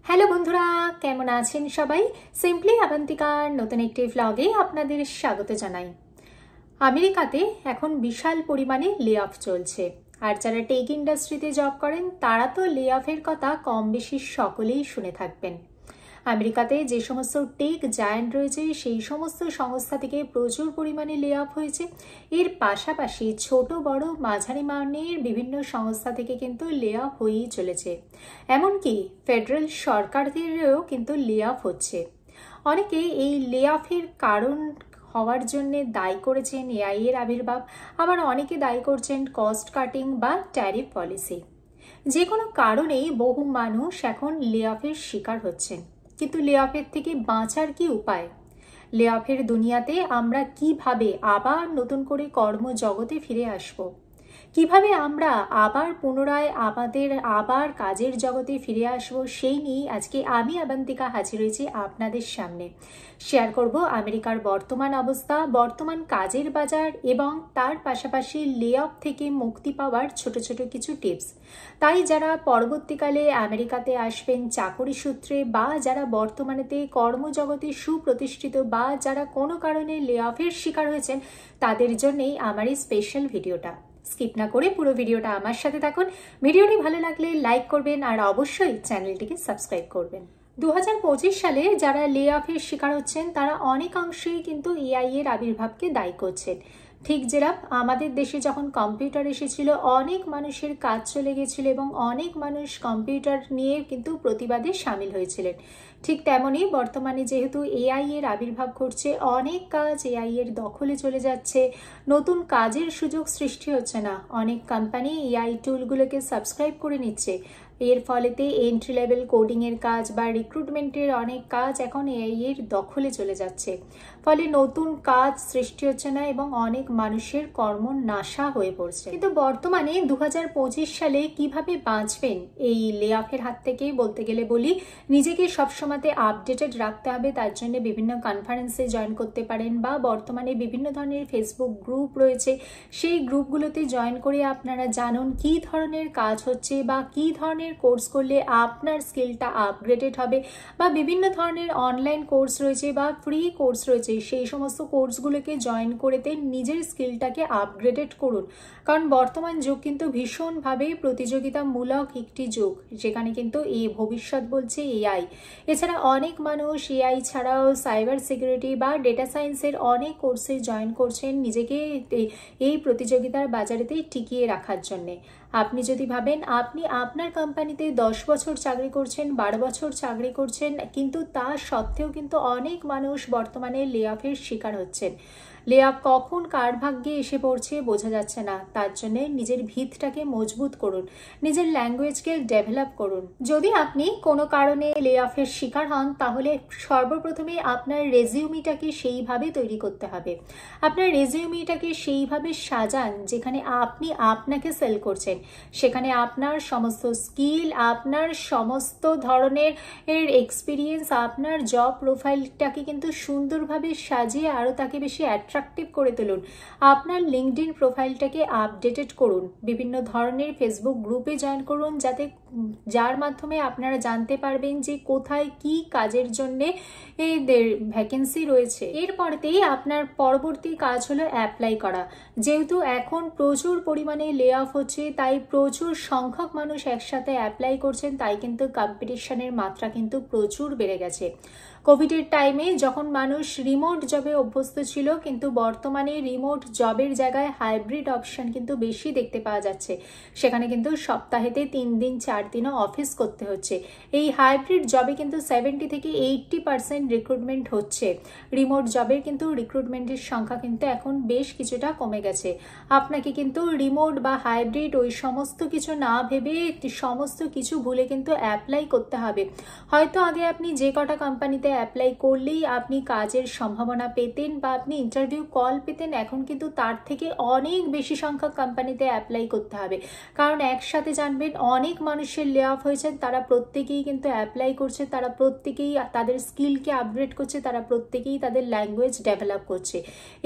Hello বন্ধুরা, কেমন আছেন সবাই? সিম্পলি আবান্তিকার নতুন একটি ভ্লগে আপনাদের স্বাগত জানাই। আমেরিকাতে এখন বিশাল পরিমাণে লে অফ চলছে, আর যারা টেক ইন্ডাস্ট্রিতে জব করেন তারা তো লে অফের কথা কম বেশি সকলেই শুনে থাকবেন। আমেরিকাতে যে সমস্ত টেক জায়ান্ট রয়েছে সেই সমস্ত সংস্থা থেকে প্রচুর পরিমাণে লে অফ হয়েছে। এর পাশাপাশি ছোট বড় মাঝারি মানের বিভিন্ন সংস্থা থেকে কিন্তু লে অফ হয়েই চলেছে। এমনকি ফেডারেল সরকারদেরও কিন্তু লে অফ হচ্ছে। অনেকে এই লে অফের কারণ হওয়ার জন্য দায়ী করেছেন এআই এর আবির্ভাব, আবার অনেকে দায়ী করছেন কস্ট কাটিং বা ট্যারিফ পলিসি। যে কোনো কারণেই বহু মানুষ এখন লে অফের শিকার হচ্ছেন। কিন্তু লে অফের থেকে বাঁচার কি উপায়? লে অফের দুনিয়াতে আমরা কিভাবে আবার নতুন করে কর্মজগতে ফিরে আসব? কিভাবে আমরা আবার পুনরায় আবার কাজের জগতে ফিরে আসব, সেই নিয়ে আজকে আমি আবান্তিকা হাজির হয়েছি আপনাদের সামনে। শেয়ার করব আমেরিকার বর্তমান অবস্থা, বর্তমান কাজের বাজার এবং তার পাশাপাশি লে অফ থেকে মুক্তি পাওয়ার ছোট ছোট কিছু টিপস। তাই যারা পরবর্তীকালে আমেরিকাতে আসবেন চাকরি সূত্রে, বা যারা বর্তমানেতে কর্মজগতে সুপ্রতিষ্ঠিত, বা যারা কোনো কারণে লে অফের শিকার হয়েছেন, তাদের জন্যই আমার এই স্পেশাল ভিডিওটা। স্কিপ না করে পুরো ভিডিওটা আমার সাথে থাকুন। ভিডিওটি ভালো লাগলে লাইক করবেন আর অবশ্যই চ্যানেলটিকে সাবস্ক্রাইব করবেন। 2025 সালে যারা লে অফের শিকার হচ্ছেন তারা অনেকাংশেই কিন্তু এআই এর আবির্ভাবকে দায়ী করছেন। ঠিক যেরকম আমাদের দেশে যখন কম্পিউটার এসেছিল অনেক মানুষের কাজ চলে গেছিল এবং অনেক মানুষ কম্পিউটার নিয়ে কিন্তু প্রতিবাদে সামিল হয়েছিলেন, ঠিক তেমনই বর্তমানে যেহেতু এআই এর আবির্ভাব ঘটছে, অনেক কাজ এআই এর দখলে চলে যাচ্ছে, নতুন কাজের সুযোগ সৃষ্টি হচ্ছে না। অনেক কোম্পানি এআই টুলগুলোকে সাবস্ক্রাইব করে নিচ্ছে। এর ফলেতে এন্ট্রি লেভেল কোডিং এর কাজ বা রিক্রুটমেন্টের অনেক কাজ এখন এআই এর দখলে চলে যাচ্ছে। ফলে নতুন কাজ সৃষ্টি হচ্ছে না এবং অনেক মানুষের কর্মনাশা হয়ে পড়ছে। কিন্তু বর্তমানে 2025 সালে কিভাবে বাঁচবেন এই লে অফের হাত থেকে? বলতে গেলে বলি, নিজেকে সবসময় আপডেটেড রাখতে হবে। তার জন্য বিভিন্ন কনফারেন্সে জয়েন করতে পারেন, বা বর্তমানে বিভিন্ন ধরনের ফেসবুক গ্রুপ রয়েছে, সেই গ্রুপগুলোতে জয়েন করে আপনারা জানুন কি ধরনের কাজ হচ্ছে বা কি ধরনের কোর্স করলে আপনার স্কিলটা আপগ্রেডেড হবে, বা বিভিন্ন ধরনের অনলাইন কোর্স রয়েছে বা ফ্রি কোর্স রয়েছে, সেই সমস্ত কোর্সগুলোকে জয়েন করেতে নিজের স্কিলটাকে আপগ্রেডেড করুন। কারণ বর্তমান যুগ কিন্তু ভীষণভাবে প্রতিযোগিতামূলক একটি যুগ, যেখানে কিন্তু এই ভবিষ্যৎ বলছে এআই। এছাড়া অনেক মানুষ এআই ছাড়াও সাইবার সিকিউরিটি বা ডেটা সায়েন্সের অনেক কোর্সে জয়েন করছেন নিজেকে এই প্রতিযোগিতার বাজারেতে টিকিয়ে রাখার জন্যে। আপনি যদি ভাবেন আপনি আপনার কোম্পানিতে 10 বছর চাকরি করছেন, 12 বছর চাকরি করছেন, কিন্তু তা সত্ত্বেও কিন্তু অনেক মানুষ বর্তমানে লে অফের শিকার হচ্ছেন। লে অফ কখন কার ভাগ্যে এসে পড়ছে বোঝা যাচ্ছে না। তার জন্য নিজের ভিতটাকে মজবুত করুন, নিজের ল্যাঙ্গুয়েজকে ডেভেলপ করুন। যদি আপনি কোনো কারণে লে অফের শিকার হন, তাহলে সর্বপ্রথমে আপনার রেজিউমিটাকে সেইভাবে তৈরি করতে হবে। আপনার রেজিউমিটাকে সেইভাবে সাজান যেখানে আপনি আপনাকে সেল করছেন, সেখানে আপনার সমস্ত স্কিল, আপনার সমস্ত ধরনের এক্সপিরিয়েন্স, আপনার জব প্রোফাইলটাকে কিন্তু সুন্দরভাবে সাজিয়ে আরও তাকে বেশি অ্যাট্রাকটিভ করে তুলুন। আপনার লিঙ্কডইন প্রোফাইলটাকে আপডেটেড করুন, বিভিন্ন ধরনের ফেসবুক গ্রুপে জয়েন করুন, যার মাধ্যমে আপনারা জানতে পারবেন যে কোথায় কি কাজের জন্যে এদের ভ্যাকেন্সি রয়েছে। এরপরেতেই আপনার পরবর্তী কাজ হলো অ্যাপ্লাই করা। যেহেতু এখন প্রচুর পরিমাণে লে অফ হচ্ছে, তাই প্রচুর সংখ্যক মানুষ একসাথে অ্যাপ্লাই করছেন, তাই কিন্তু কম্পিটিশনের মাত্রা কিন্তু প্রচুর বেড়ে গেছে। কোভিডের টাইমে যখন মানুষ রিমোট জবে অভ্যস্ত ছিল, কিন্তু বর্তমানে রিমোট জবের জায়গায় হাইব্রিড অপশন কিন্তু বেশি দেখতে পাওয়া যাচ্ছে। সেখানে কিন্তু সপ্তাহেতে 3 দিন 4 দিনও অফিস করতে হচ্ছে। এই হাইব্রিড জবে কিন্তু 70 থেকে 80% রিক্রুটমেন্ট হচ্ছে। রিমোট জবের কিন্তু রিক্রুটমেন্টের সংখ্যা কিন্তু এখন বেশ কিছুটা কমে গেছে। আপনাকে কিন্তু রিমোট বা হাইব্রিড ওই সমস্ত কিছু না ভেবে সমস্ত কিছু ভুলে কিন্তু অ্যাপ্লাই করতে হবে। হয়তো আগে আপনি যে কটা কোম্পানিতে অ্যাপ্লাই করলেই আপনি কাজের সম্ভাবনা পেতেন বা আপনি ইন্টারভিউ ইন্টারভিউ কল পেতেন, এখন কিন্তু তার থেকে অনেক বেশি সংখ্যক কোম্পানিতে অ্যাপ্লাই করতে হবে। কারণ একসাথে জানবেন অনেক মানুষের লে অফ হয়েছেন, তারা প্রত্যেকেই কিন্তু অ্যাপ্লাই করছে, তারা প্রত্যেকেই তাদের স্কিলকে আপগ্রেড করছে, তারা প্রত্যেকেই তাদের ল্যাঙ্গুয়েজ ডেভেলপ করছে।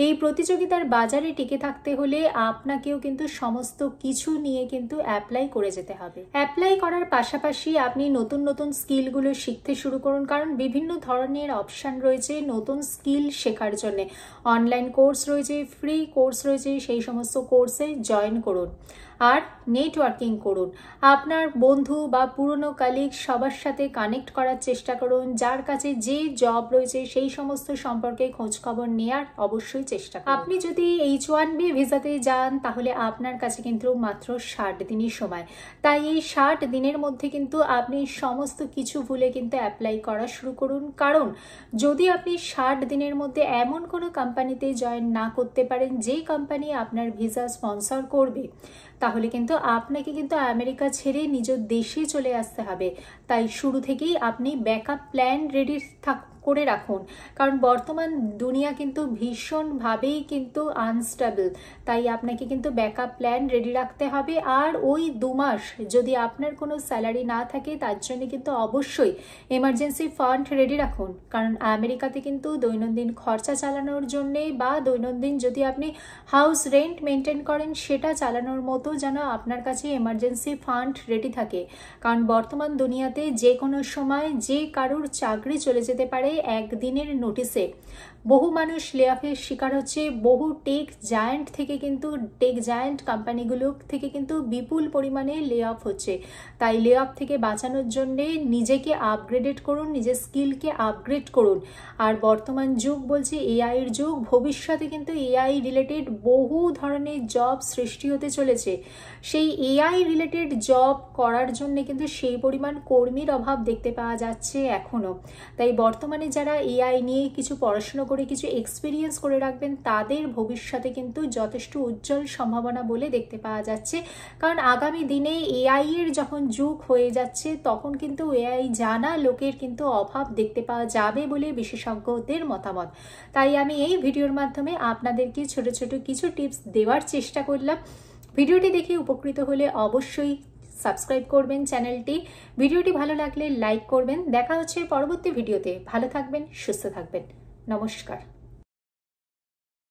এই প্রতিযোগিতার বাজারে টিকে থাকতে হলে আপনাকেও কিন্তু সমস্ত কিছু নিয়ে কিন্তু অ্যাপ্লাই করে যেতে হবে। অ্যাপ্লাই করার পাশাপাশি আপনি নতুন নতুন স্কিলগুলো শিখতে শুরু করুন, কারণ বিভিন্ন ধরনের অপশান রয়েছে নতুন স্কিল শেখার জন্য। অনলাইন কোর্স রয়েছে, ফ্রি কোর্স রয়েছে, সেই সমস্ত কোর্সে জয়েন করুন। আর নেটওয়ার্কিং করুন, আপনার বন্ধু বা পুরনো কালিগ সবার সাথে কানেক্ট করার চেষ্টা করুন। যার কাছে যে জব রয়েছে সেই সমস্ত সম্পর্কে খোঁজখবর নেওয়ার অবশ্যই চেষ্টা করুন। আপনি যদি H1B ভিসাতে যান তাহলে আপনার কাছে কিন্তু মাত্র 60 দিনই সময়। তাই এই 60 দিনের মধ্যে কিন্তু আপনি সমস্ত কিছু ভুলে কিন্তু অ্যাপ্লাই করা শুরু করুন। কারণ যদি আপনি 60 দিনের মধ্যে এমন কোনো কোম্পানিতে জয়েন না করতে পারেন যে কোম্পানি আপনার ভিসা স্পন্সর করবে, তাহলে কিন্তু আপনাকে কিন্তু আমেরিকা ছেড়ে নিজ দেশে চলে আসতে হবে। তাই শুরু থেকেই আপনি ব্যাকআপ প্ল্যান রেডি করে রাখুন, কারণ বর্তমান দুনিয়া কিন্তু ভীষণভাবেই কিন্তু আনস্টেবল। তাই আপনাকে কিন্তু ব্যাকআপ প্ল্যান রেডি রাখতে হবে। আর ওই 2 মাস যদি আপনার কোনো স্যালারি না থাকে তার জন্য কিন্তু অবশ্যই এমার্জেন্সি ফান্ড রেডি রাখুন, কারণ আমেরিকাতে কিন্তু দৈনন্দিন খরচা চালানোর জন্যে বা দৈনন্দিন যদি আপনি হাউস রেন্ট মেনটেন করেন সেটা চালানোর মতো যেন আপনার কাছে এমার্জেন্সি ফান্ড রেডি থাকে। কারণ বর্তমান দুনিয়াতে যে কোনো সময় যে কারুর চাকরি চলে যেতে পারে একদিনের নোটিসে। বহু মানুষ লে অফের শিকার হচ্ছে, বহু টেক জায়ান্ট থেকে কিন্তু টেক জায়ান্ট কোম্পানিগুলো থেকে কিন্তু বিপুল পরিমাণে লে অফ হচ্ছে। তাই লে অফ থেকে বাঁচানোর জন্য নিজেকে আপগ্রেডেড করুন, নিজের স্কিলকে আপগ্রেড করুন। আর বর্তমান যুগ বলছে এআই এর যুগ, ভবিষ্যতে কিন্তু এআই রিলেটেড বহু ধরনের জব সৃষ্টি হতে চলেছে। সেই এআই রিলেটেড জব করার জন্য কিন্তু সেই পরিমাণ কর্মীর অভাব দেখতে পাওয়া যাচ্ছে এখনও। তাই বর্তমানে যারা এআই নিয়ে কিছু পড়াশোনা করে কিছু এক্সপিরিয়েন্স করে রাখবেন তাদের ভবিষ্যতে কিন্তু যথেষ্ট উজ্জ্বল সম্ভাবনা বলে দেখতে পাওয়া যাচ্ছে। কারণ আগামী দিনে এআই এর যখন যুগ হয়ে যাচ্ছে তখন কিন্তু এআই জানা লোকের কিন্তু অভাব দেখতে পাওয়া যাবে বলে বিশেষজ্ঞদের মতামত। তাই আমি এই ভিডিওর মাধ্যমে আপনাদেরকে ছোট ছোট কিছু টিপস দেওয়ার চেষ্টা করলাম। ভিডিওটি দেখে উপকৃত হলে অবশ্যই সাবস্ক্রাইব করবেন চ্যানেলটি। ভিডিওটি ভালো লাগলে লাইক করবেন। দেখা হচ্ছে পরবর্তী ভিডিওতে। ভালো থাকবেন, সুস্থ থাকবেন। নমস্কার।